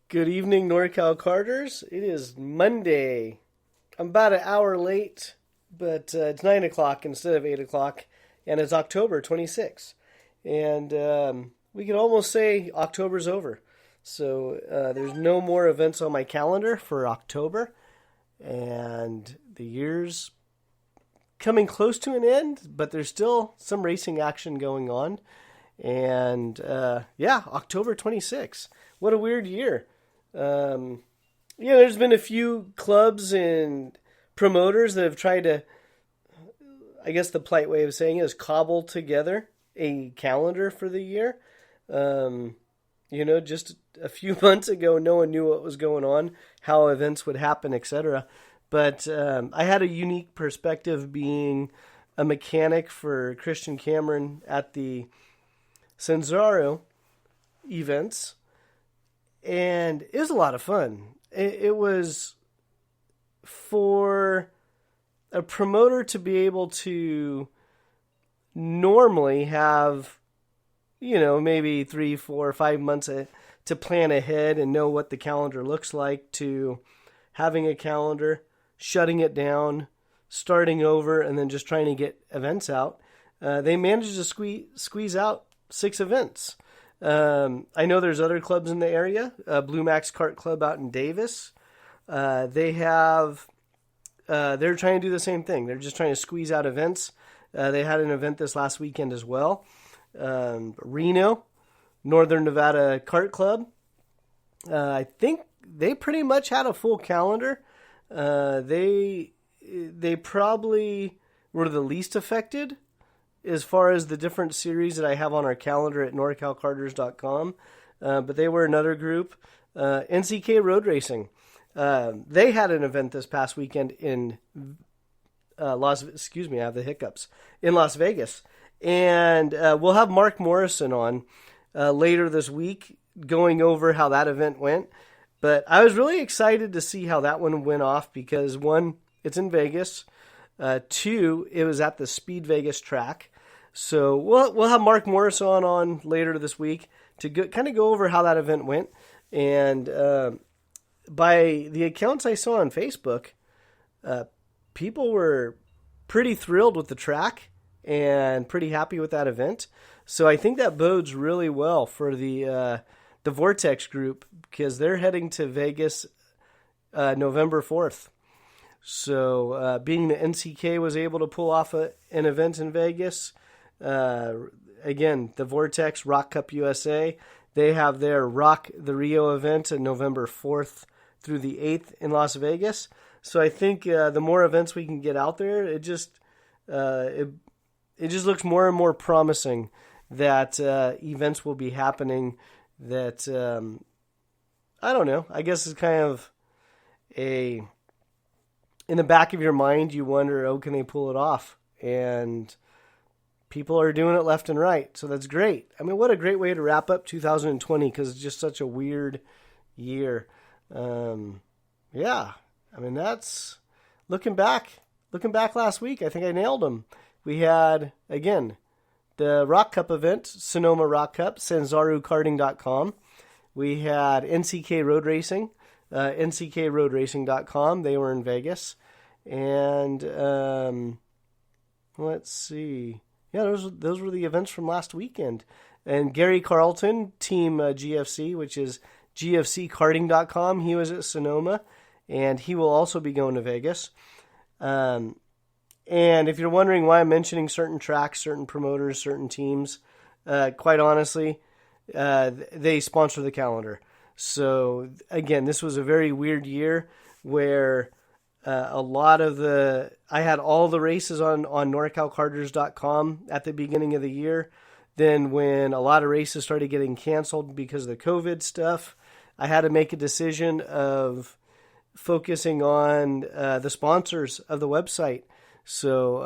Good evening, Norcal Karters. It is Monday. I'm about an hour late, but it's 9 o'clock instead of 8 o'clock, and it's October 26th. And we can almost say October's over. So there's no more events on my calendar for October, and the year's coming close to an end, but there's still some racing action going on. And October 26th. What a weird year. There's been a few clubs and promoters that have tried to, I guess the polite way of saying it is, cobble together a calendar for the year. Just a few months ago, no one knew what was going on, how events would happen, etc. But I had a unique perspective being a mechanic for Christian Cameron at the Cenzaro events. And it was a lot of fun. It was for a promoter to be able to normally have, maybe 3, 4, 5 months to plan ahead and know what the calendar looks like, to having a calendar, shutting it down, starting over, and then just trying to get events out. They managed to squeeze out 6 events. I know there's other clubs in the area. Blue Max Kart Club out in Davis. They're trying to do the same thing. They're just trying to squeeze out events. They had an event this last weekend as well. Reno, Northern Nevada Kart Club. I think they pretty much had a full calendar. They probably were the least affected as far as the different series that I have on our calendar at norcalkarters.com. But they were another group. NCK Road Racing. They had an event this past weekend in I have the hiccups, in Las Vegas. And we'll have Mark Morrison on later this week going over how that event went. But I was really excited to see how that one went off because, 1, it's in Vegas. 2, it was at the Speed Vegas track. So we'll have Mark Morrison on later this week to kind of go over how that event went. And by the accounts I saw on Facebook, people were pretty thrilled with the track and pretty happy with that event. So I think that bodes really well for the Vortex group because they're heading to Vegas November 4th. So being the NCK was able to pull off an event in Vegas, again, the Vortex Rock Cup USA, they have their Rock the Rio event on November 4th through the 8th in Las Vegas. So I think the more events we can get out there, it just looks more and more promising that events will be happening that, I don't know, I guess it's kind of in the back of your mind, you wonder, can they pull it off? And people are doing it left and right. So that's great. I mean, what a great way to wrap up 2020 because it's just such a weird year. That's looking back last week. I think I nailed them. We had, again, the Rock Cup event, Sonoma Rock Cup, SanzaruKarting.com. We had NCK Road Racing, NCKRoadRacing.com. They were in Vegas. And let's see. Yeah, those were the events from last weekend. And Gary Carlton, Team GFC, which is GFCKarting.com. He was at Sonoma, and he will also be going to Vegas. And if you're wondering why I'm mentioning certain tracks, certain promoters, certain teams, quite honestly, they sponsor the calendar. So, again, this was a very weird year where I had all the races on NorcalKarters.com at the beginning of the year. Then when a lot of races started getting canceled because of the COVID stuff, I had to make a decision of focusing on the sponsors of the website. So,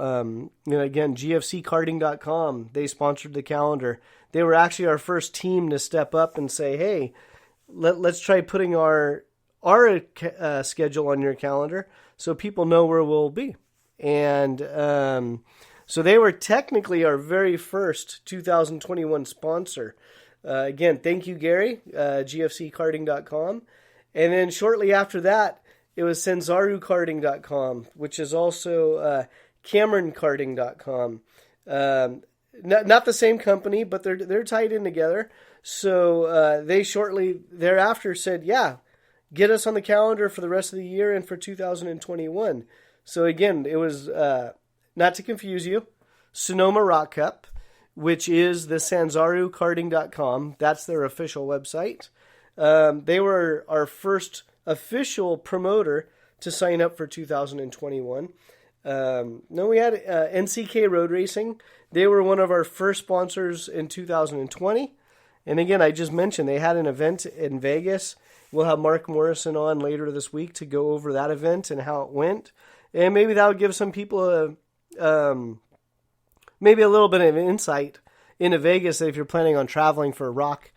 again, GFCKarting.com, they sponsored the calendar. They were actually our first team to step up and say, hey, let's try putting our schedule on your calendar so people know where we'll be. And so they were technically our very first 2021 sponsor. Again, thank you, Gary, gfckarting.com. And then shortly after that, it was senzarukarting.com, which is also cameronkarting.com. Not the same company, but they're tied in together. So they shortly thereafter said, yeah, get us on the calendar for the rest of the year and for 2021. So again, it was, not to confuse you, Sonoma Rock Cup, which is the sanzarukarting.com. That's their official website. They were our first official promoter to sign up for 2021. No, we had NCK Road Racing. They were one of our first sponsors in 2020. And again, I just mentioned they had an event in Vegas. We'll have Mark Morrison on later this week to go over that event and how it went. And maybe that would give some people maybe a little bit of insight into Vegas if you're planning on traveling for Rock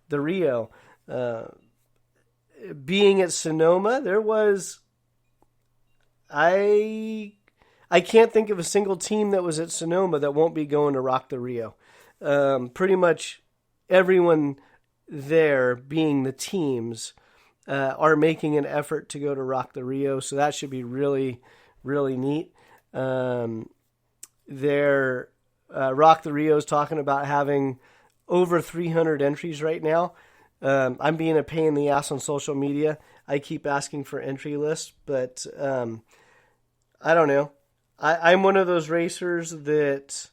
the Rio. Being at Sonoma, there was... I can't think of a single team that was at Sonoma that won't be going to Rock the Rio. Pretty much everyone there, being the teams, are making an effort to go to Rock the Rio, so that should be really, really neat. Rock the Rio is talking about having over 300 entries right now. I'm being a pain in the ass on social media. I keep asking for entry lists, but I don't know. I'm one of those racers that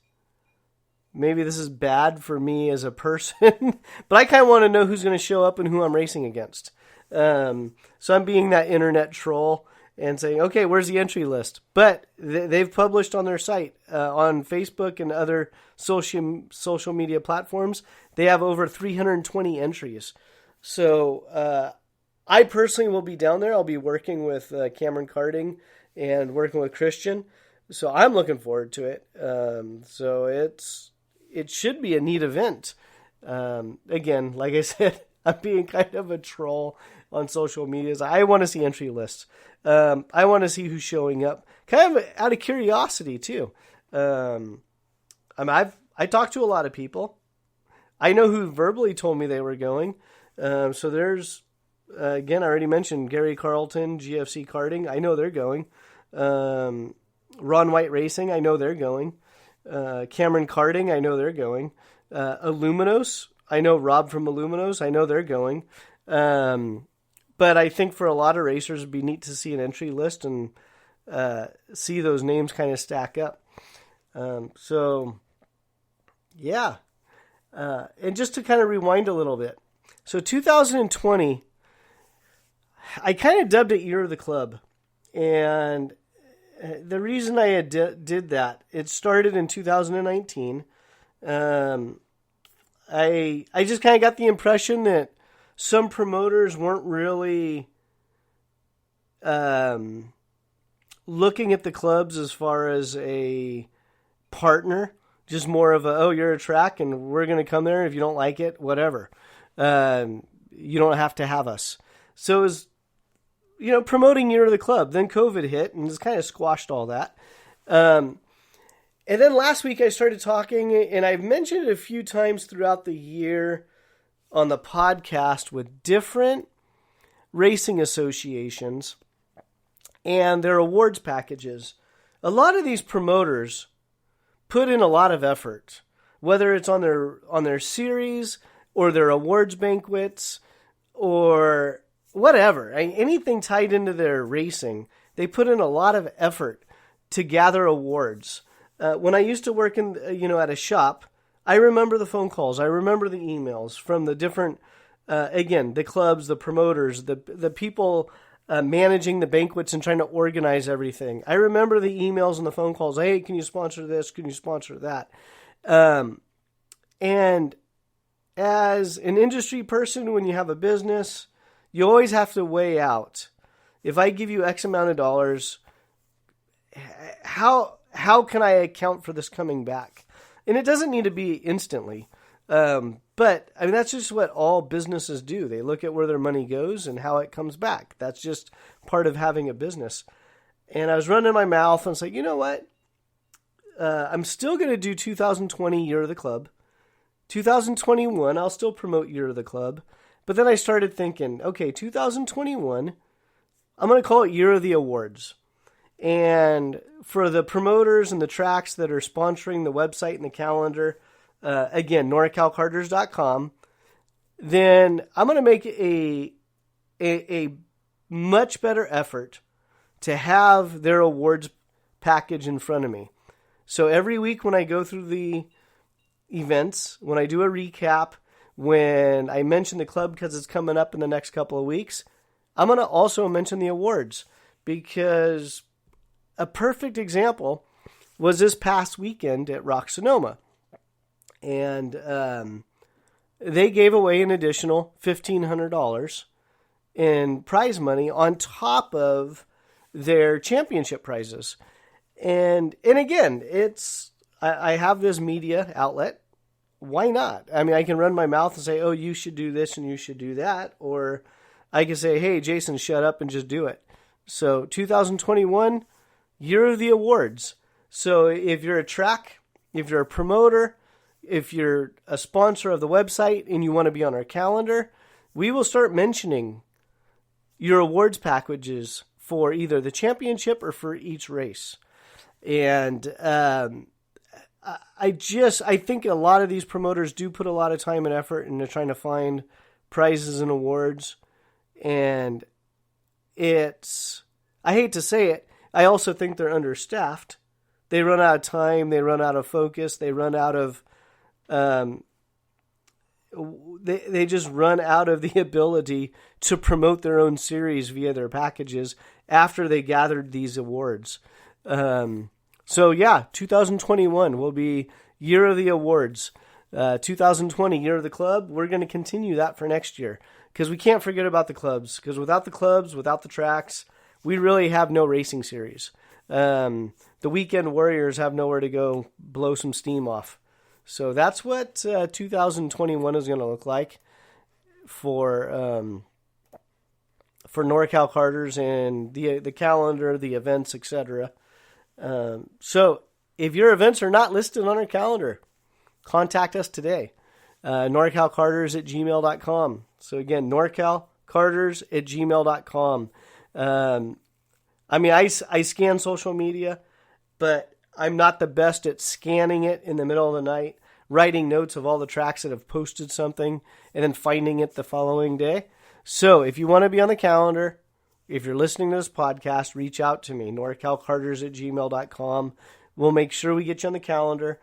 maybe this is bad for me as a person, but I kind of want to know who's going to show up and who I'm racing against. So I'm being that internet troll and saying, okay, where's the entry list? But they've published on their site, on Facebook and other social media platforms, they have over 320 entries. So I personally will be down there. I'll be working with Cameron Karting and working with Christian. So I'm looking forward to it. So it should be a neat event. Again, like I said, I'm being kind of a troll on social media. I want to see entry lists. I want to see who's showing up, kind of out of curiosity too. I talked to a lot of people. I know who verbally told me they were going. So there's, again, I already mentioned Gary Carlton, GFC Karting. I know they're going. Ron White Racing, I know they're going. Cameron Karting, I know they're going. Aluminos, I know Rob from Aluminos, I know they're going. But I think for a lot of racers, it'd be neat to see an entry list and see those names kind of stack up. So, yeah. And just to kind of rewind a little bit. So 2020, I kind of dubbed it Year of the Club. And the reason I did that, it started in 2019. I just kind of got the impression that some promoters weren't really looking at the clubs as far as a partner, just more of a, oh, you're a track and we're going to come there. If you don't like it, whatever. You don't have to have us. So it was, promoting Year of the Club. Then COVID hit and just kind of squashed all that. And then last week I started talking, and I've mentioned it a few times throughout the year on the podcast with different racing associations and their awards packages. A lot of these promoters put in a lot of effort, whether it's on their series or their awards banquets or whatever, anything tied into their racing. They put in a lot of effort to gather awards. When I used to work in, at a shop, I remember the phone calls. I remember the emails from the different, the clubs, the promoters, the people managing the banquets and trying to organize everything. I remember the emails and the phone calls. Hey, can you sponsor this? Can you sponsor that? And as an industry person, when you have a business, you always have to weigh out. If I give you X amount of dollars, how can I account for this coming back? And it doesn't need to be instantly. But that's just what all businesses do. They look at where their money goes and how it comes back. That's just part of having a business. And I was running my mouth and was like, you know what? I'm still going to do 2020 Year of the Club. 2021, I'll still promote Year of the Club. But then I started thinking, okay, 2021, I'm going to call it Year of the Awards. And for the promoters and the tracks that are sponsoring the website and the calendar, again, norcalkarters.com, then I'm going to make a much better effort to have their awards package in front of me. So every week when I go through the events, when I do a recap, when I mention the club because it's coming up in the next couple of weeks, I'm going to also mention the awards, because a perfect example was this past weekend at Rock Sonoma. And they gave away an additional $1,500 in prize money on top of their championship prizes. And again, I have this media outlet. Why not? I mean, I can run my mouth and say, oh, you should do this and you should do that. Or I can say, hey, Jason, shut up and just do it. So 2021, Year of the Awards. So if you're a track, if you're a promoter, if you're a sponsor of the website and you want to be on our calendar, we will start mentioning your awards packages for either the championship or for each race. And I think a lot of these promoters do put a lot of time and effort into trying to find prizes and awards. And I hate to say it, I also think they're understaffed. They run out of time, they run out of focus, they run out of, they just run out of the ability to promote their own series via their packages after they gathered these awards. So yeah, 2021 will be Year of the Awards. 2020, Year of the Club, we're going to continue that for next year, because we can't forget about the clubs, because without the clubs, without the tracks, we really have no racing series. The weekend warriors have nowhere to go blow some steam off. So that's what 2021 is going to look like for Norcal Karters and the calendar, the events, etc. So if your events are not listed on our calendar, contact us today. NorcalKarters@gmail.com. So again, NorcalKarters@gmail.com. I mean, I scan social media, but I'm not the best at scanning it in the middle of the night, writing notes of all the tracks that have posted something, and then finding it the following day. So if you want to be on the calendar, if you're listening to this podcast, reach out to me, NorcalKarters@gmail.com. We'll make sure we get you on the calendar.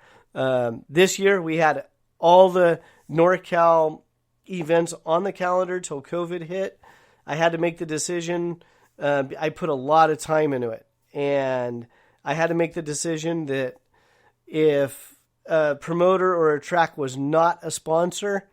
This year, we had all the NorCal events on the calendar till COVID hit. I had to make the decision. I put a lot of time into it. And I had to make the decision that if a promoter or a track was not a sponsor,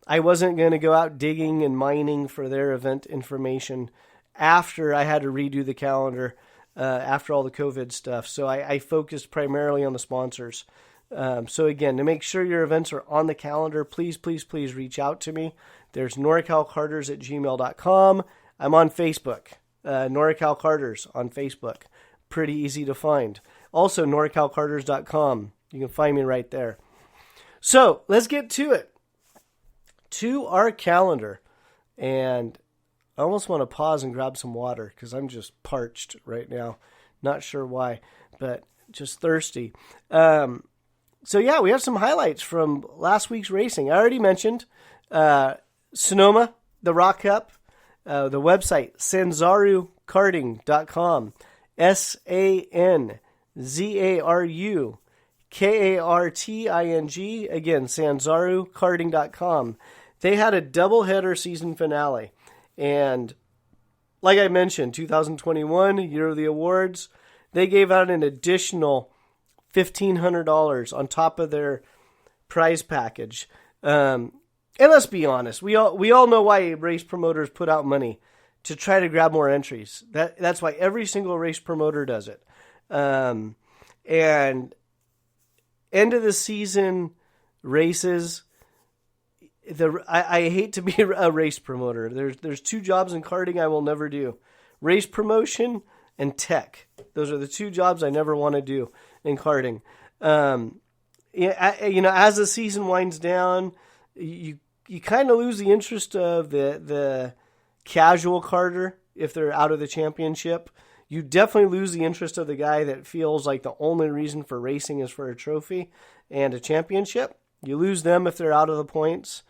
I wasn't going to go out digging and mining for their event information after I had to redo the calendar after all the COVID stuff. So I focused primarily on the sponsors. So again, to make sure your events are on the calendar, please, please, please reach out to me. There's NorcalKarters@gmail.com. I'm on Facebook, Norcal Karters on Facebook. Pretty easy to find. Also, NorcalKarters.com. You can find me right there. So let's get to it. To our calendar. And I almost want to pause and grab some water because I'm just parched right now. Not sure why, but just thirsty. So yeah, we have some highlights from last week's racing. I already mentioned Sonoma, the Rock Cup, the website, sanzarukarting.com, SANZARUKARTING, again, sanzarukarting.com. They had a doubleheader season finale. And like I mentioned, 2021, Year of the Awards, they gave out an additional $1,500 on top of their prize package. And let's be honest, we all know why race promoters put out money to try to grab more entries. That's why every single race promoter does it. And end of the season races, I hate to be a race promoter. There's two jobs in karting I will never do: race promotion and tech. Those are the two jobs I never want to do in karting. as the season winds down, you kind of lose the interest of the casual karter if they're out of the championship. You definitely lose the interest of the guy that feels like the only reason for racing is for a trophy and a championship. You lose them if they're out of the points.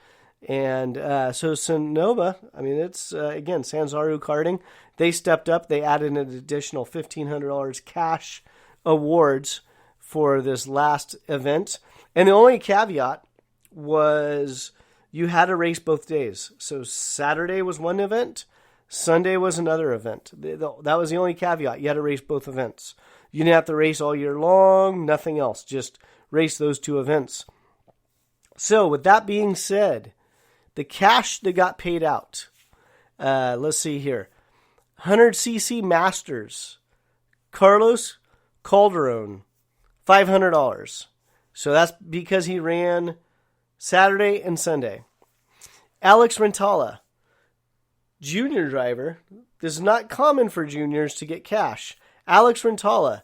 And so Sonoma, it's, again, Sanzaru Karting, they stepped up. They added an additional $1,500 cash awards for this last event. And the only caveat was you had to race both days. So Saturday was one event, Sunday was another event. That was the only caveat. You had to race both events. You didn't have to race all year long, nothing else. Just race those two events. So with that being said, the cash that got paid out, let's see here. 100cc Masters, Carlos Calderon, $500. So that's because he ran Saturday and Sunday. Alex Rantella, junior driver. This is not common for juniors to get cash. Alex Rantella,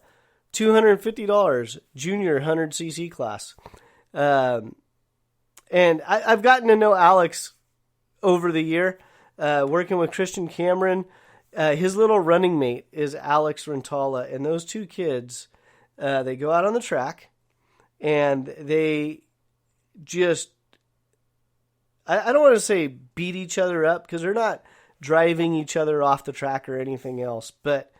$250, junior 100cc class. And I've gotten to know Alex over the year, working with Christian Cameron. His little running mate is Alex Rantella, and those two kids, they go out on the track, and they just, I don't want to say beat each other up, because they're not driving each other off the track or anything else, but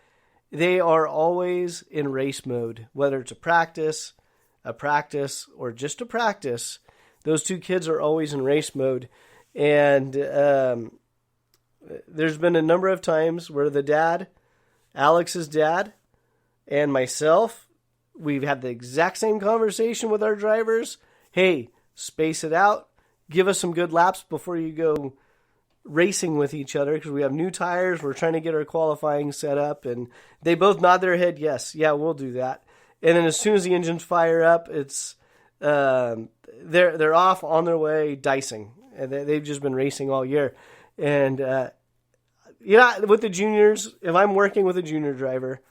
they are always in race mode, whether it's a practice, or just a practice. Those two kids are always in race mode. And there's been a number of times where the dad, Alex's dad, and myself, we've had the exact same conversation with our drivers. Hey, space it out. Give us some good laps before you go racing with each other, because we have new tires. We're trying to get our qualifying set up. And they both nod their head, yes, yeah, we'll do that. And then as soon as the engines fire up, it's they're off on their way dicing. And they've just been racing all year. And with the juniors, if I'm working with a junior driver,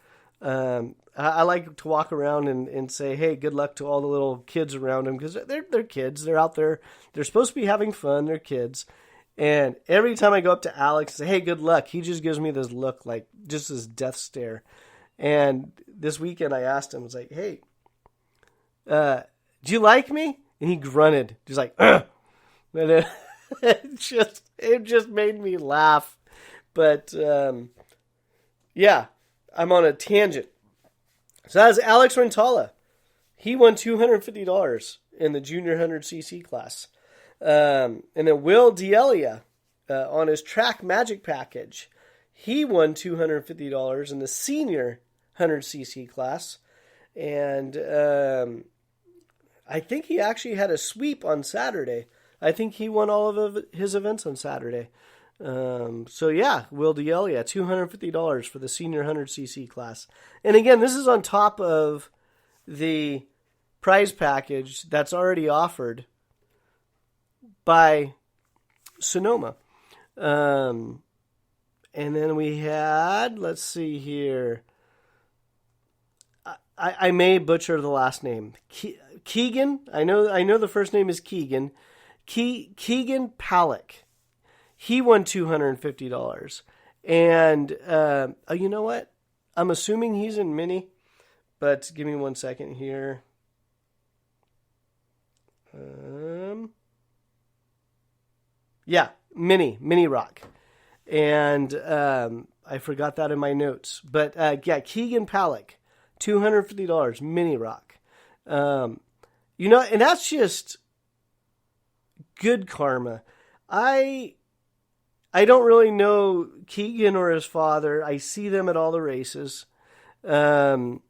I like to walk around and say, hey, good luck to all the little kids around them, because they're kids. They're out there. They're supposed to be having fun. They're kids. And every time I go up to Alex and say, hey, good luck, he just gives me this look, like just this death stare. And this weekend I asked him, I was like, hey, do you like me? And he grunted. He's like, ugh. And it just made me laugh. But, yeah, I'm on a tangent. So that was Alex Rantella. He won $250 in the junior 100cc class. And then Will D'Elia, on his Trackmagic package, he won $250 in the senior 100cc class. And I think he actually had a sweep on Saturday. I think he won all of his events on Saturday. So yeah, Will D'Elia, $250 for the senior 100cc class. And again, this is on top of the prize package that's already offered by Sonoma. And then we had, let's see here. I may butcher the last name. Keegan. I know the first name is Keegan. Keegan Palic. He won $250. And you know what? I'm assuming he's in mini, but give me 1 second here. Yeah, mini rock. And I forgot that in my notes. But yeah, Keegan Palic, $250, mini rock. And that's just good karma. I don't really know Keegan or his father. I see them at all the races. But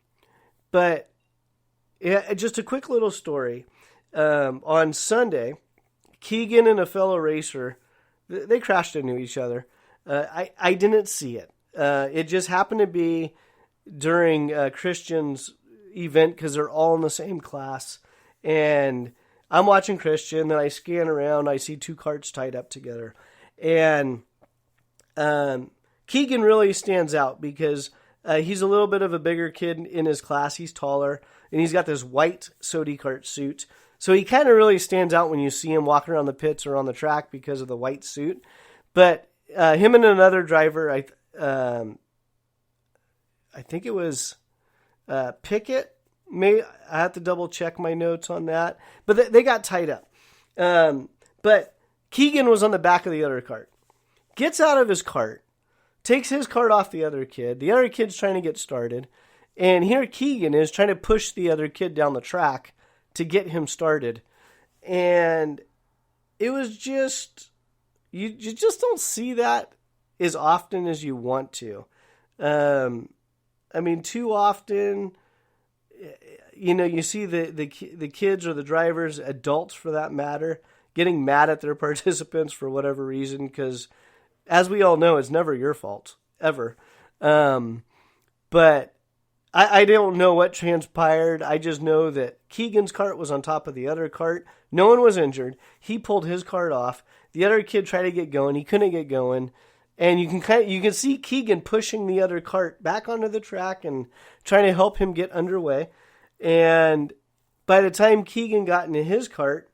yeah, just a quick little story. On Sunday, Keegan and a fellow racer, they crashed into each other. I didn't see it. It just happened to be during Christian's event, because they're all in the same class. And I'm watching Christian, then I scan around, I see two carts tied up together. And Keegan really stands out because He's a little bit of a bigger kid in his class. He's taller, and he's got this white Sody Kart suit. So he kind of really stands out when you see him walking around the pits or on the track because of the white suit. But him and another driver, I think it was Picket. I have to double check my notes on that. But they got tied up. But Keegan was on the back of the other cart. Gets out of his cart. Takes his cart off the other kid. The other kid's trying to get started. And here Keegan is trying to push the other kid down the track to get him started. And it was just... You just don't see that as often as you want to. I mean, too often... you see the kids or the drivers, adults for that matter, getting mad at their participants for whatever reason, because as we all know, it's never your fault, ever. But I don't know what transpired. I just know that Keegan's cart was on top of the other cart. No one was injured. He pulled his cart off. The other kid tried to get going. He couldn't get going. And you can see Keegan pushing the other cart back onto the track and trying to help him get underway. And by the time Keegan got into his cart,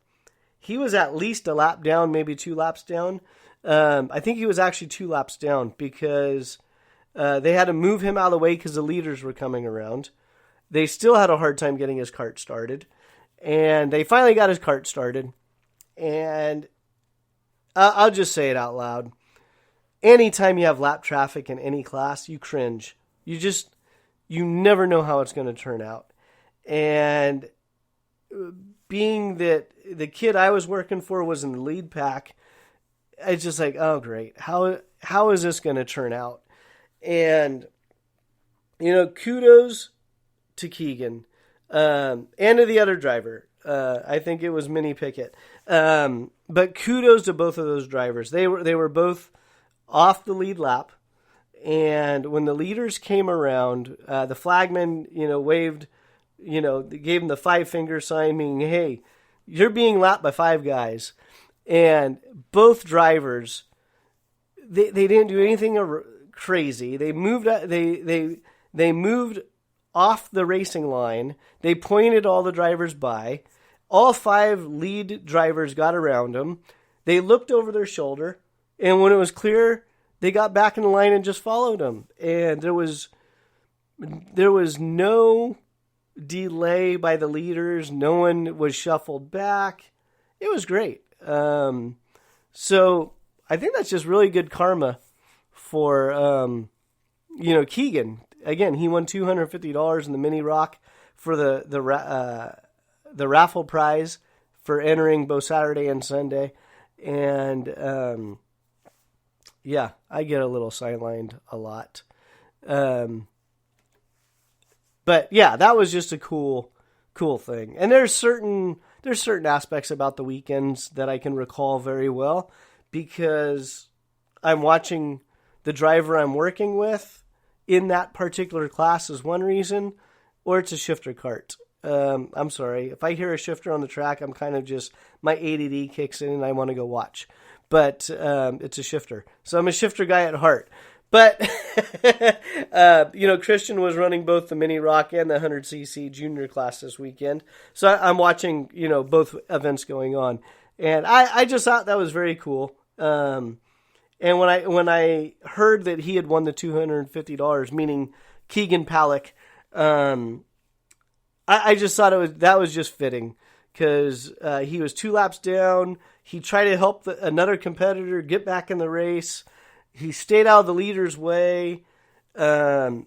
he was at least a lap down, maybe 2 laps down. I think he was actually 2 laps down because they had to move him out of the way because the leaders were coming around. They still had a hard time getting his cart started. And they finally got his cart started. And I'll just say it out loud. Anytime you have lap traffic in any class, you cringe. You never know how it's going to turn out. And being that the kid I was working for was in the lead pack, it's just like, oh, great. How is this going to turn out? And, kudos to Keegan and to the other driver. I think it was Mini Picket. But kudos to both of those drivers. They were both off the lead lap, and when the leaders came around, the flagman, waved, gave him the 5-finger sign, meaning, hey, you're being lapped by 5 guys. And both drivers, they didn't do anything crazy. They moved they moved off the racing line. They pointed all the drivers by. All 5 lead drivers got around them. They looked over their shoulder. And when it was clear, they got back in the line and just followed him. And there was no delay by the leaders. No one was shuffled back. It was great. So I think that's just really good karma for, Keegan. Again, he won $250 in the mini rock for the raffle prize for entering both Saturday and Sunday. And, yeah, I get a little sidelined a lot. But yeah, that was just a cool thing. And there's certain aspects about the weekends that I can recall very well because I'm watching the driver I'm working with in that particular class is one reason, or it's a shifter cart. I'm sorry. If I hear a shifter on the track, I'm kind of just, my ADD kicks in and I want to go watch. But it's a shifter. So I'm a shifter guy at heart. But, Christian was running both the Mini Rock and the 100cc junior class this weekend. So I'm watching, both events going on. And I just thought that was very cool. And when I heard that he had won the $250, meaning Keegan Palic, I just thought that was just fitting. Because he was 2 laps down. He tried to help another competitor get back in the race. He stayed out of the leader's way. Him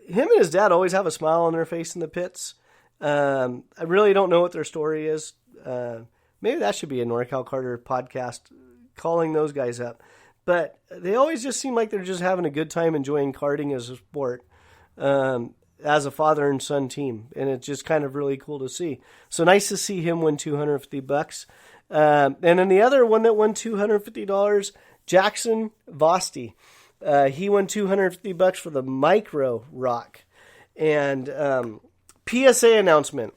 and his dad always have a smile on their face in the pits. I really don't know what their story is. Maybe that should be a Norcal Karter podcast, calling those guys up. But they always just seem like they're just having a good time enjoying karting as a sport. As a father and son team, and it's just kind of really cool to see. So nice to see him win $250. And then the other one that won $250, Jackson Vosti. He won $250 for the micro rock. And PSA announcement: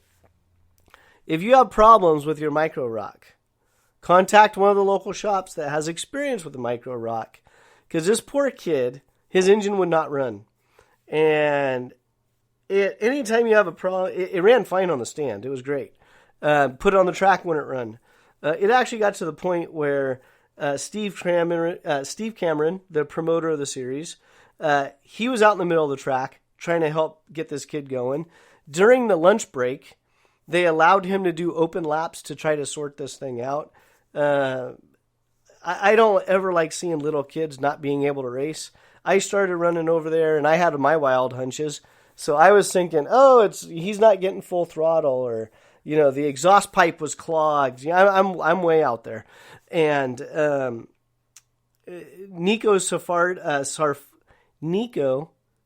if you have problems with your micro rock, contact one of the local shops that has experience with the micro rock, because this poor kid, his engine would not run. And anytime you have a problem, it ran fine on the stand. It was great. Put it on the track when it run. It actually got to the point where Steve Cameron, the promoter of the series, he was out in the middle of the track trying to help get this kid going. During the lunch break, they allowed him to do open laps to try to sort this thing out. I don't ever like seeing little kids not being able to race. I started running over there, and I had my wild hunches. So I was thinking, he's not getting full throttle, or the exhaust pipe was clogged. I'm way out there, and Nico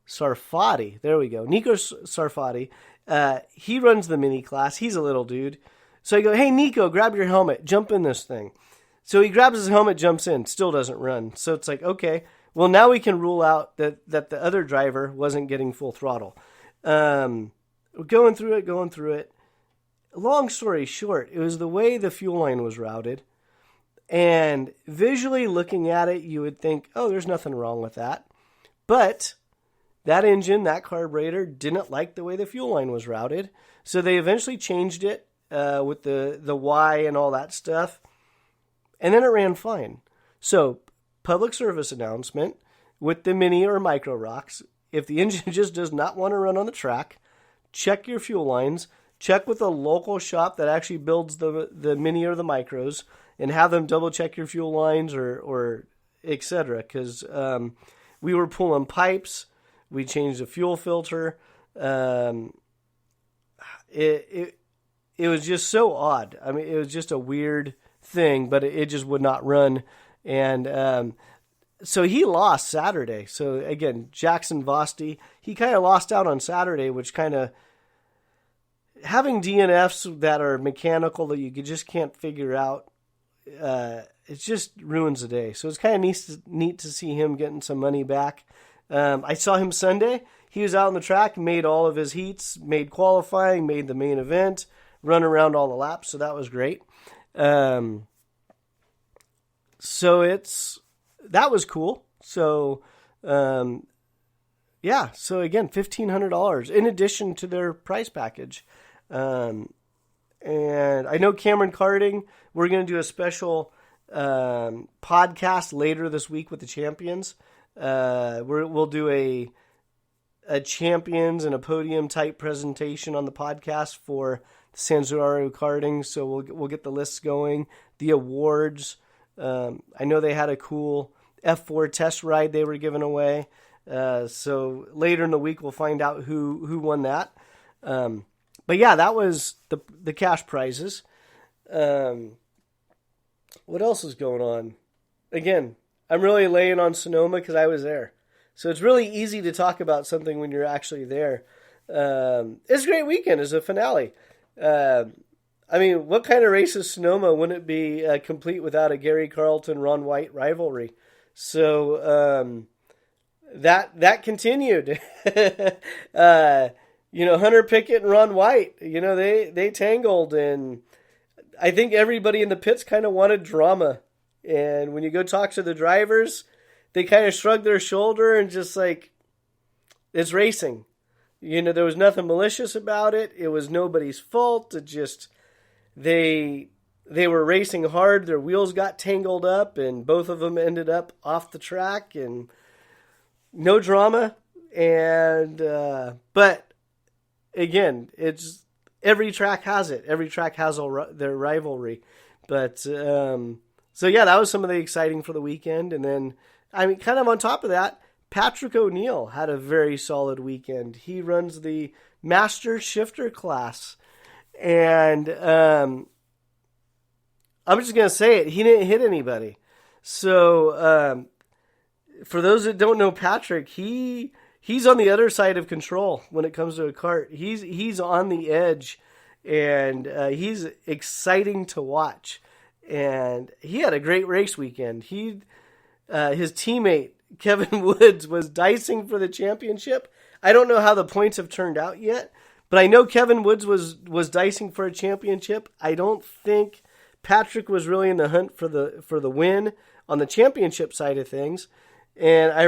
Sarfati. There we go. Nico Sarfati. He runs the mini class. He's a little dude. So I go, hey, Nico, grab your helmet. Jump in this thing. So he grabs his helmet, jumps in, still doesn't run. So it's like, okay, well, now we can rule out that the other driver wasn't getting full throttle. Going through it. Long story short, it was the way the fuel line was routed. And visually looking at it, you would think, there's nothing wrong with that. But that engine, that carburetor, didn't like the way the fuel line was routed. So they eventually changed it with the Y and all that stuff. And then it ran fine. So, public service announcement with the mini or micro rocks. If the engine just does not want to run on the track, check your fuel lines. Check with a local shop that actually builds the mini or the micros, and have them double check your fuel lines or etc. Because we were pulling pipes. We changed the fuel filter. It was just so odd. I mean, it was just a weird thing, but it just would not run. And so he lost Saturday. So again, Jackson Vosti, he kind of lost out on Saturday, which kind of, having DNFs that are mechanical that you just can't figure out, it just ruins the day. So it's kind of neat to see him getting some money back. I saw him Sunday. He was out on the track, made all of his heats, made qualifying, made the main event, run around all the laps. So that was great. So that was cool. So, so again, $1,500 in addition to their prize package. And I know Cameron Karting, we're going to do a special, podcast later this week with the champions. We'll do a champions and a podium type presentation on the podcast for Sanzaro Karting. So we'll get the lists going, the awards. I know they had a cool F4 test ride they were giving away. So later in the week, we'll find out who won that. But yeah, that was the cash prizes. What else is going on? Again, I'm really laying on Sonoma because I was there. So it's really easy to talk about something when you're actually there. It's a great weekend as a finale. I mean, what kind of race is Sonoma wouldn't be complete without a Gary Carlton, Ron White rivalry? So that continued. Hunter Picket and Ron White, they tangled, and I think everybody in the pits kind of wanted drama. And when you go talk to the drivers, they kind of shrugged their shoulder and just like, it's racing. There was nothing malicious about it. It was nobody's fault. It just, they were racing hard. Their wheels got tangled up, and both of them ended up off the track, and no drama. And, but again, it's, every track has it. Every track has their rivalry. But, so yeah, that was some of the exciting for the weekend. And then, I mean, kind of on top of that, Patrick O'Neill had a very solid weekend. He runs the Master Shifter class. And I'm just going to say it. He didn't hit anybody. So for those that don't know Patrick, he's on the other side of control when it comes to a kart. He's on the edge, and he's exciting to watch. And he had a great race weekend. His teammate, Kevin Woods, was dicing for the championship. I don't know how the points have turned out yet, but I know Kevin Woods was dicing for a championship. I don't think Patrick was really in the hunt for the win on the championship side of things. And I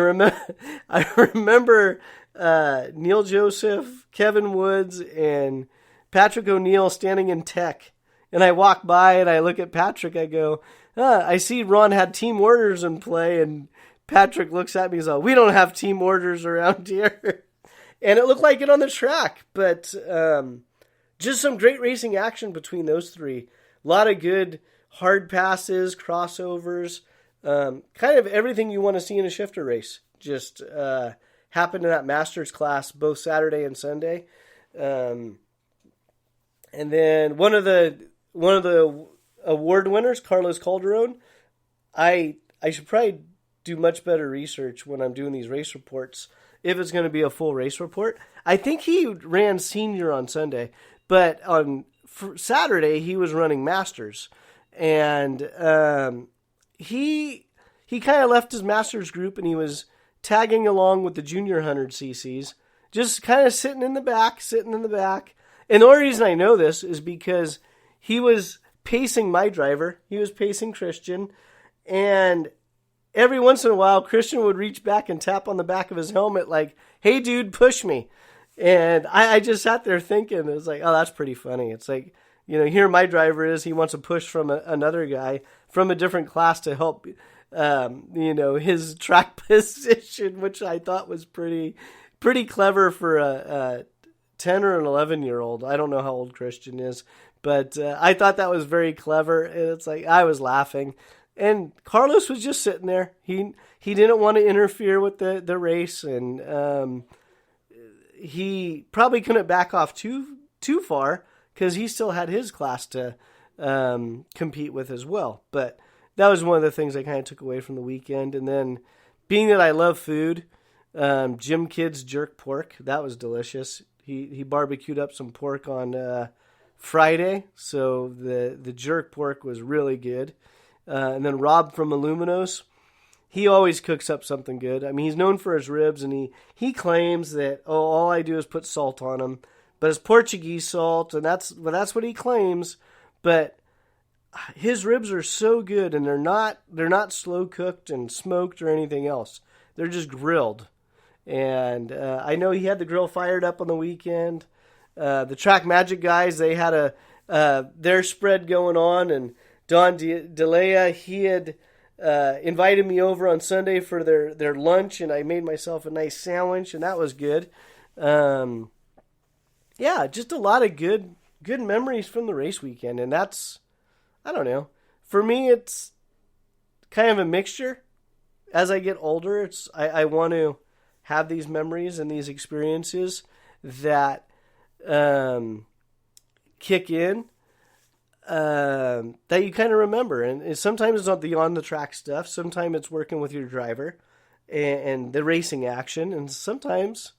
remember Neil Joseph, Kevin Woods, and Patrick O'Neill standing in tech. And I walk by and I look at Patrick. I go, I see Ron had team orders in play. And Patrick looks at me and says, we don't have team orders around here. And it looked like it on the track. But just some great racing action between those three. A lot of good hard passes, crossovers, kind of everything you want to see in a shifter race. Just happened in that Masters class both Saturday and Sunday. And then one of the award winners, Carlos Calderon, I should probably do much better research when I'm doing these race reports, if it's going to be a full race report. I think he ran senior on Sunday, but on Saturday he was running Masters. And he kind of left his Masters group and he was tagging along with the junior 100cc's, just kind of sitting in the back. And the only reason I know this is because he was pacing my driver. He was pacing Christian. And every once in a while, Christian would reach back and tap on the back of his helmet like, hey, dude, push me. And I just sat there thinking, it was like, oh, that's pretty funny. It's like, here my driver is. He wants a push from another guy from a different class to help, his track position, which I thought was pretty clever for a 10 or an 11-year-old. I don't know how old Christian is, but I thought that was very clever. And it's like, I was laughing. And Carlos was just sitting there. He didn't want to interfere with the race, and he probably couldn't back off too far because he still had his class to compete with as well. But that was one of the things I kind of took away from the weekend. And then, being that I love food, Jim Kidd's jerk pork, that was delicious. He barbecued up some pork on Friday, so the jerk pork was really good. And then Rob from Aluminos, he always cooks up something good. I mean, he's known for his ribs, and he claims that, all I do is put salt on them. But it's Portuguese salt, and that's what he claims. But his ribs are so good, and they're not slow cooked and smoked or anything else. They're just grilled. And I know he had the grill fired up on the weekend. The Trackmagic guys, they had their spread going on, and Don DeLea, he had invited me over on Sunday for their lunch, and I made myself a nice sandwich, and that was good. Yeah, just a lot of good memories from the race weekend, and that's, I don't know. For me, it's kind of a mixture. As I get older, I want to have these memories and these experiences that kick in, that you kind of remember. And sometimes it's not the on-the-track stuff. Sometimes it's working with your driver and the racing action. And sometimes,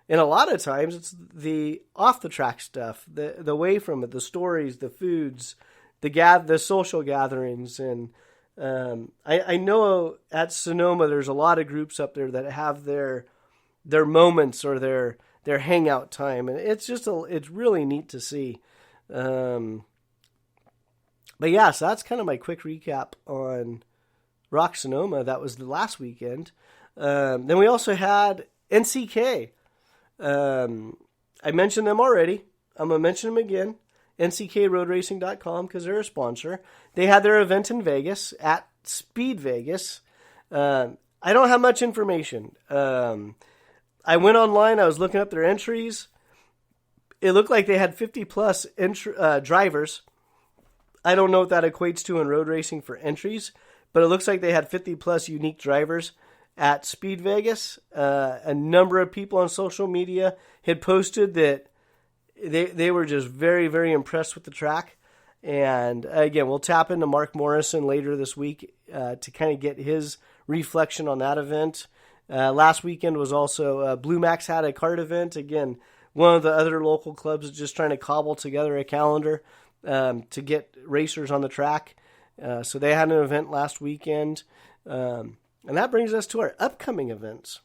and a lot of times, it's the off-the-track stuff, the away from it, the stories, the foods, the social gatherings. And I know at Sonoma there's a lot of groups up there that have their moments or their hangout time, and it's really neat to see. But yeah, so that's kind of my quick recap on Rock Sonoma. That was the last weekend. Then we also had NCK. I mentioned them already. I'm going to mention them again. NCKRoadRacing.com, because they're a sponsor. They had their event in Vegas at Speed Vegas. I don't have much information. I went online. I was looking up their entries. It looked like they had 50 plus drivers. I don't know what that equates to in road racing for entries, but it looks like they had 50 plus unique drivers at Speed Vegas. A number of people on social media had posted that they were just very, very impressed with the track. And again, we'll tap into Mark Morrison later this week to kind of get his reflection on that event. Last weekend was also Blue Max had a kart event. Again, one of the other local clubs is just trying to cobble together a calendar to get racers on the track. So they had an event last weekend. And that brings us to our upcoming events.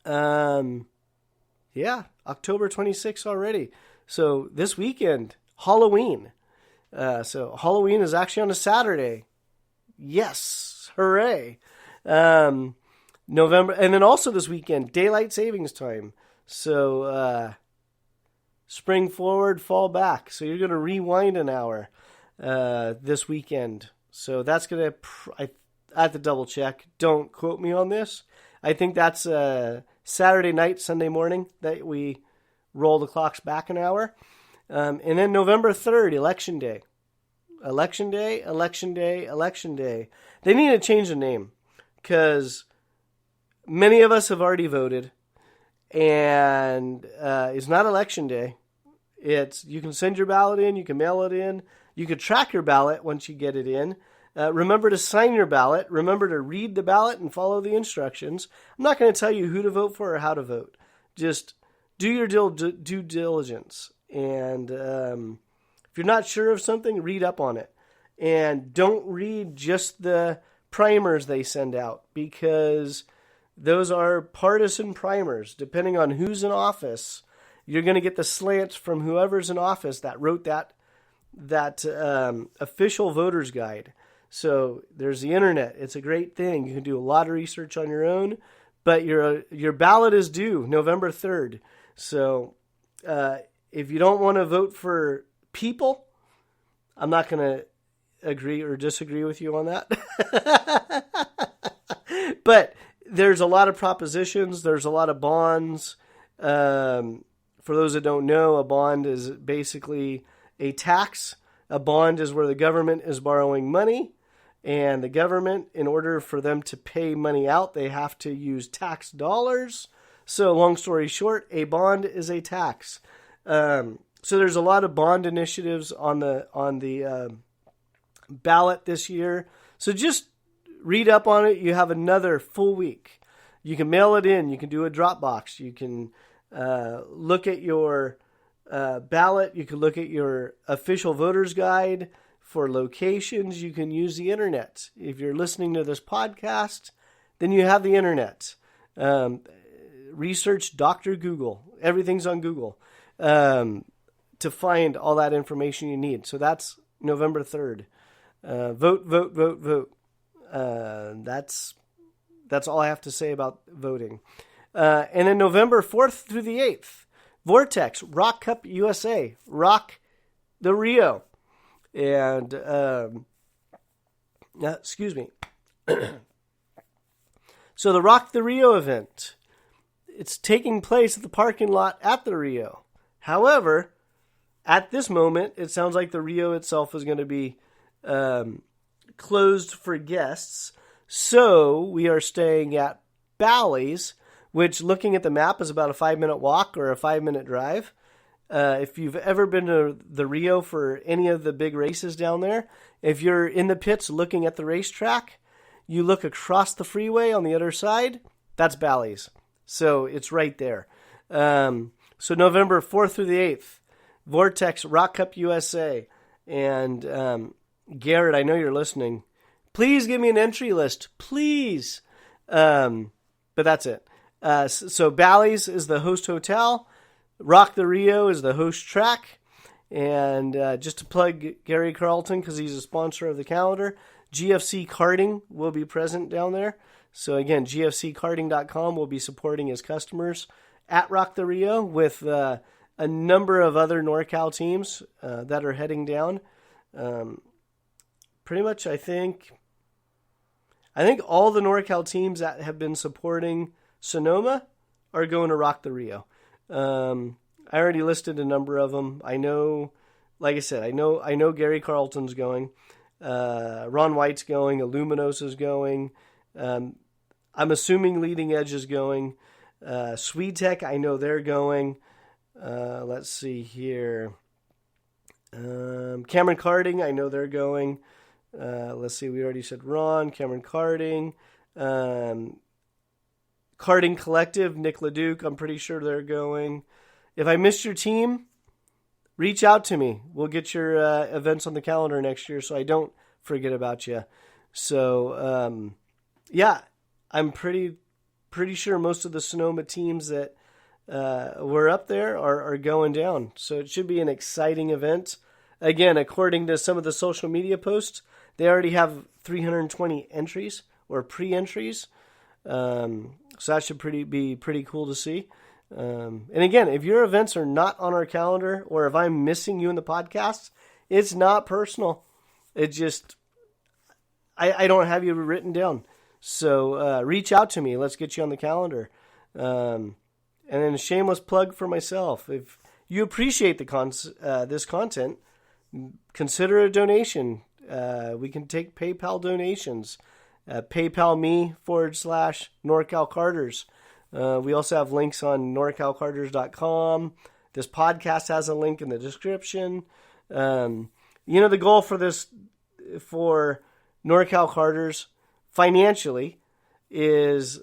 Yeah, October 26th already. So this weekend, Halloween. So Halloween is actually on a Saturday. Yes, hooray. November, and then also this weekend, daylight savings time. So spring forward, fall back. So you're going to rewind an hour this weekend. So that's going to, I have to double check. Don't quote me on this. I think that's Saturday night, Sunday morning that we roll the clocks back an hour. And then November 3rd, Election Day. Election Day, Election Day, Election Day. They need to change the name because many of us have already voted. And it's not Election Day. You can send your ballot in, you can mail it in, you can track your ballot once you get it in. Remember to sign your ballot. Remember to read the ballot and follow the instructions. I'm not going to tell you who to vote for or how to vote. Just do your due diligence. And if you're not sure of something, read up on it. And don't read just the primers they send out because those are partisan primers. Depending on who's in office, you're going to get the slants from whoever's in office that wrote that official voter's guide. So there's the internet. It's a great thing. You can do a lot of research on your own, but your ballot is due November 3rd. So if you don't want to vote for people, I'm not going to agree or disagree with you on that. But there's a lot of propositions. There's a lot of bonds. For those that don't know, a bond is basically a tax. A bond is where the government is borrowing money, and the government, in order for them to pay money out, they have to use tax dollars. So long story short, a bond is a tax. So there's a lot of bond initiatives on the ballot this year. So just read up on it. You have another full week. You can mail it in. You can do a Dropbox. You can look at your ballot. You can look at your official voter's guide for locations. You can use the internet. If you're listening to this podcast, then you have the internet. Research Dr. Google. Everything's on Google to find all that information you need. So that's November 3rd. Vote, vote, vote, vote. That's all I have to say about voting. And then November 4th through the 8th, Vortex, Rock Cup USA, Rock the Rio. And, excuse me. So the Rock the Rio event, it's taking place at the parking lot at the Rio. However, at this moment, it sounds like the Rio itself is going to be closed for guests. So we are staying at Bally's, which, looking at the map, is about a 5-minute walk or a 5-minute drive. If you've ever been to the Rio for any of the big races down there, if you're in the pits looking at the racetrack, you look across the freeway on the other side, that's Bally's. So it's right there. So November 4th through the 8th, Vortex Rock Cup USA. And Garrett, I know you're listening. Please give me an entry list, please. But that's it. So Bally's is the host hotel. Rock the Rio is the host track. And just to plug Gary Carlton, because he's a sponsor of the calendar, GFC Karting will be present down there. So again, gfckarting.com will be supporting his customers at Rock the Rio with a number of other NorCal teams that are heading down. Pretty much, I think all the NorCal teams that have been supporting Sonoma are going to Rock the Rio. I already listed a number of them. I know, like I said, I know Gary Carlton's going. Ron White's going. Aluminos is going. I'm assuming Leading Edge is going. Swedetech, I know they're going. Let's see here. Cameron Karting, I know they're going. Let's see, we already said Ron, Cameron Karting. Karting Collective, Nick LeDuc, I'm pretty sure they're going. If I missed your team, reach out to me. We'll get your events on the calendar next year so I don't forget about you. So, yeah, I'm pretty sure most of the Sonoma teams that were up there are going down. So it should be an exciting event. Again, according to some of the social media posts, they already have 320 entries or pre-entries. So that should be pretty cool to see. And again, if your events are not on our calendar, or if I'm missing you in the podcast, it's not personal. It just, I don't have you written down. So reach out to me. Let's get you on the calendar. And then a shameless plug for myself. If you appreciate this content, consider a donation. We can take PayPal donations. PayPal me/Norcal Karters. We also have links on NorcalKarters.com. This podcast has a link in the description. The goal for Norcal Karters financially is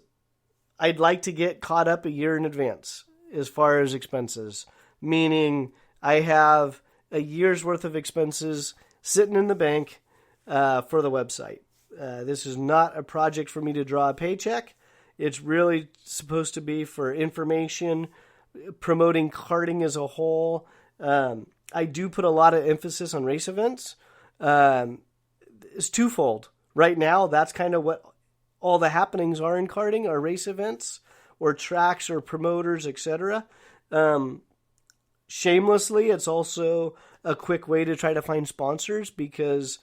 I'd like to get caught up a year in advance as far as expenses, meaning I have a year's worth of expenses sitting in the bank for the website. This is not a project for me to draw a paycheck. It's really supposed to be for information, promoting karting as a whole. I do put a lot of emphasis on race events. It's twofold. Right now, that's kind of what all the happenings are in karting, are race events or tracks or promoters, etc. Shamelessly, it's also a quick way to try to find sponsors, because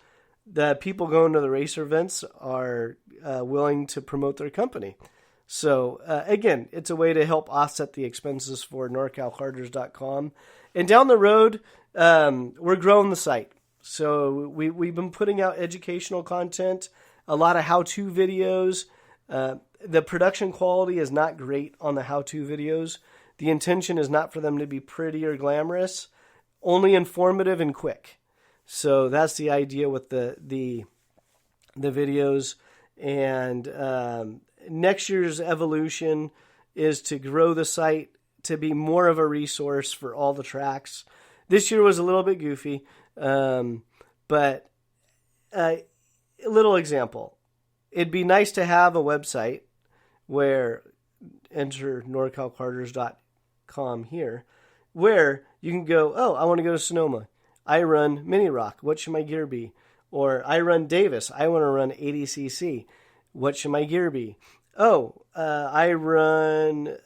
the people going to the racer events are willing to promote their company. So again, it's a way to help offset the expenses for NorcalKarters.com. And down the road, we're growing the site. So we've been putting out educational content, a lot of how-to videos. The production quality is not great on the how-to videos. The intention is not for them to be pretty or glamorous, only informative and quick. So that's the idea with the videos. And next year's evolution is to grow the site to be more of a resource for all the tracks. This year was a little bit goofy, but a little example. It'd be nice to have a website where, enter NorcalKarters.com here, where you can go, oh, I want to go to Sonoma. I run Mini Rock. What should my gear be? Or I run Davis. I want to run 80cc. What should my gear be? Oh, I run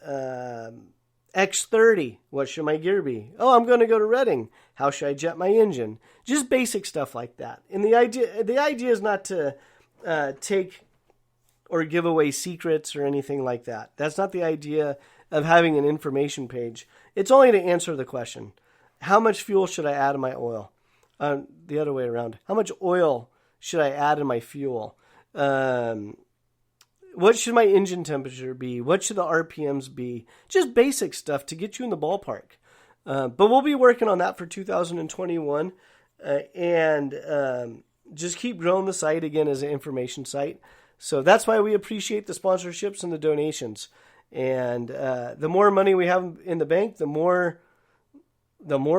X30. What should my gear be? Oh, I'm going to go to Reading. How should I jet my engine? Just basic stuff like that. And the idea is not to take or give away secrets or anything like that. That's not the idea of having an information page. It's only to answer the question. How much fuel should I add in my oil? The other way around. How much oil should I add in my fuel? What should my engine temperature be? What should the RPMs be? Just basic stuff to get you in the ballpark. But we'll be working on that for 2021 and just keep growing the site again as an information site. So that's why we appreciate the sponsorships and the donations. And the more money we have in the bank, the more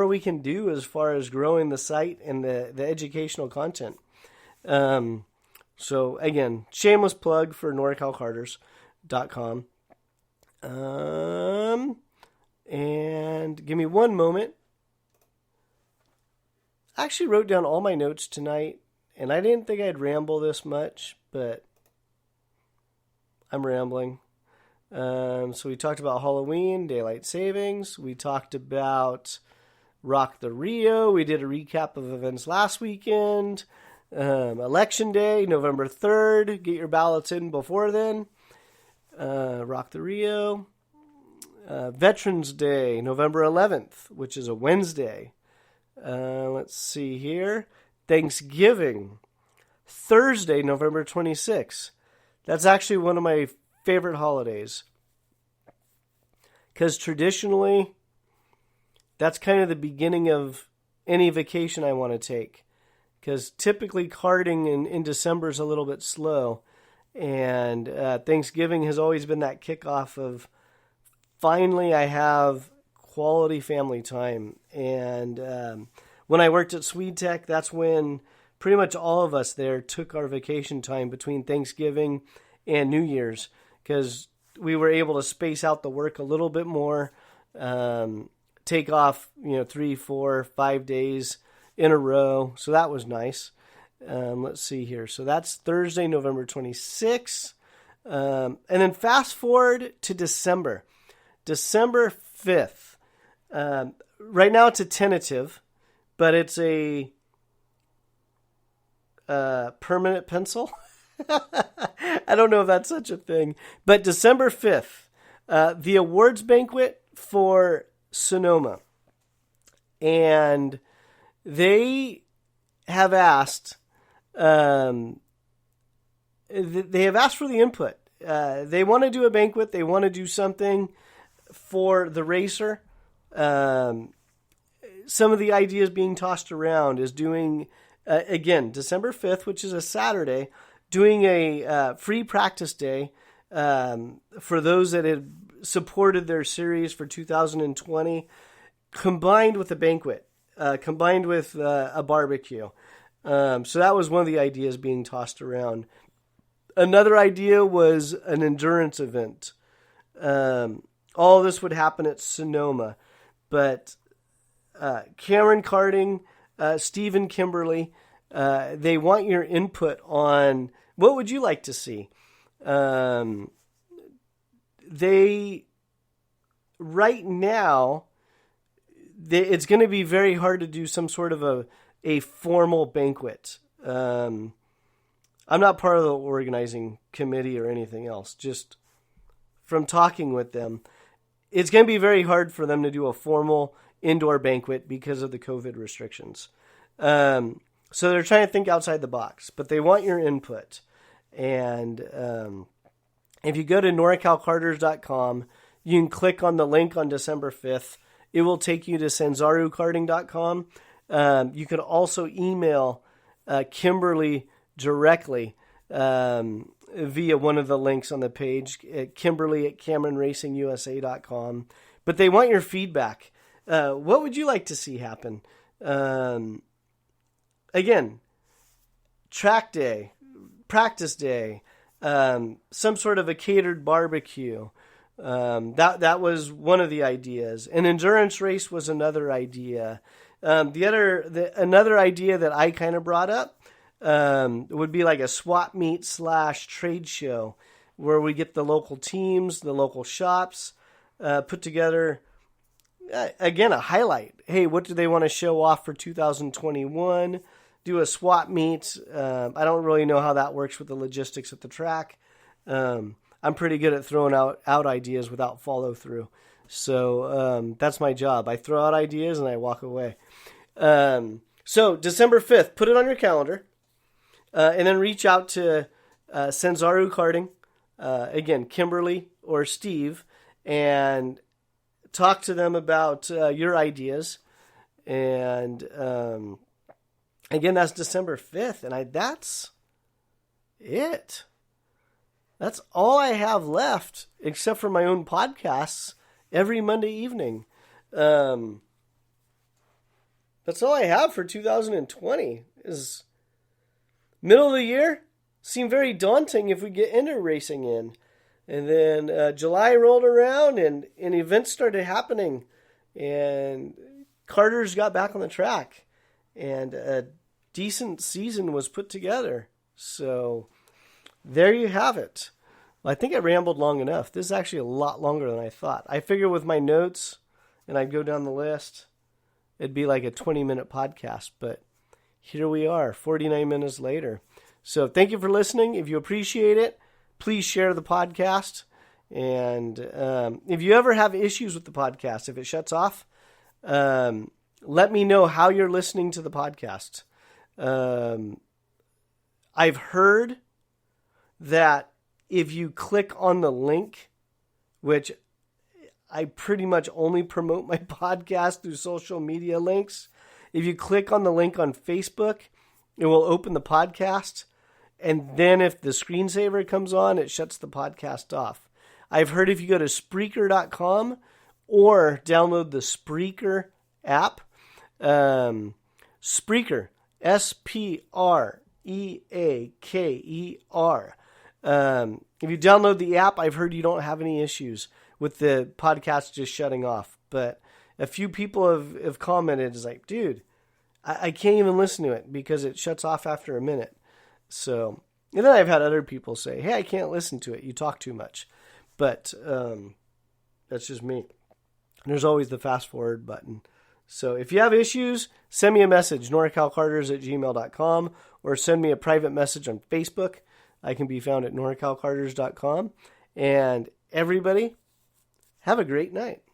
we can do as far as growing the site and the educational content. So again, shameless plug for NorcalKarters.com. And give me one moment. I actually wrote down all my notes tonight, and I didn't think I'd ramble this much, but I'm rambling. So we talked about Halloween, daylight savings. We talked about Rock the Rio. We did a recap of events last weekend. Election Day, November 3rd. Get your ballots in before then. Rock the Rio. Veterans Day, November 11th, which is a Wednesday. Let's see here. Thanksgiving, Thursday, November 26th. That's actually one of my favorite holidays, because traditionally, that's kind of the beginning of any vacation I want to take. Because typically karting in December is a little bit slow. And Thanksgiving has always been that kickoff of, finally I have quality family time. And when I worked at SwedeTech, that's when pretty much all of us there took our vacation time between Thanksgiving and New Year's. Because we were able to space out the work a little bit more. Take off, 3, 4, 5 days in a row. So that was nice. Let's see here. So that's Thursday, November 26th. And then fast forward to December 5th. Right now it's a tentative, but it's a permanent pencil. I don't know if that's such a thing, but December 5th, the awards banquet for Sonoma. And they have asked, for the input. They want to do a banquet. They want to do something for the racer. Some of the ideas being tossed around is doing, again, December 5th, which is a Saturday, doing a free practice day for those that had supported their series for 2020, combined with a banquet, combined with a barbecue. So that was one of the ideas being tossed around. Another idea was an endurance event. All this would happen at Sonoma, but Cameron Karting, Steve and Kimberly, they want your input on what would you like to see. Right now, it's going to be very hard to do some sort of a formal banquet. I'm not part of the organizing committee or anything else. Just from talking with them, it's going to be very hard for them to do a formal indoor banquet because of the COVID restrictions. So they're trying to think outside the box, but they want your input. And if you go to norcalkarters.com, you can click on the link on December 5th. It will take you to sanzarukarting.com. You can also email Kimberly directly via one of the links on the page, Kimberly at CameronRacingUSA.com. But they want your feedback. What would you like to see happen? Again, track day, practice day, some sort of a catered barbecue. That was one of the ideas. An endurance race was another idea. Another idea that I kind of brought up would be like a swap meet / trade show where we get the local teams, the local shops, put together, again, a highlight. Hey, what do they want to show off for 2021? Do a swap meet. I don't really know how that works with the logistics at the track. I'm pretty good at throwing out ideas without follow through. So that's my job. I throw out ideas and I walk away. So December 5th, put it on your calendar. And then reach out to Sanzaru Karting, again, Kimberly or Steve, and talk to them about your ideas. And again, that's December 5th. And that's it. That's all I have left, except for my own podcasts every Monday evening. That's all I have for 2020. Is middle of the year seemed very daunting if we get into racing in. And then July rolled around and events started happening. And Karters got back on the track. And a decent season was put together. So there you have it. Well, I think I rambled long enough. This is actually a lot longer than I thought. I figured with my notes and I'd go down the list, it'd be like a 20-minute podcast. But here we are, 49 minutes later. So thank you for listening. If you appreciate it, please share the podcast. And if you ever have issues with the podcast, if it shuts off, let me know how you're listening to the podcast. I've heard that if you click on the link, which I pretty much only promote my podcast through social media links, if you click on the link on Facebook, it will open the podcast. And then if the screensaver comes on, it shuts the podcast off. I've heard if you go to Spreaker.com or download the Spreaker app, Spreaker, Spreaker. If you download the app, I've heard you don't have any issues with the podcast just shutting off. But a few people have commented, it's like, dude, I can't even listen to it because it shuts off after a minute. So And then I've had other people say, hey, I can't listen to it. You talk too much. But that's just me. There's always the fast forward button. So if you have issues, send me a message, norcalkarters@gmail.com, or send me a private message on Facebook. I can be found at norcalkarters.com. And everybody, have a great night.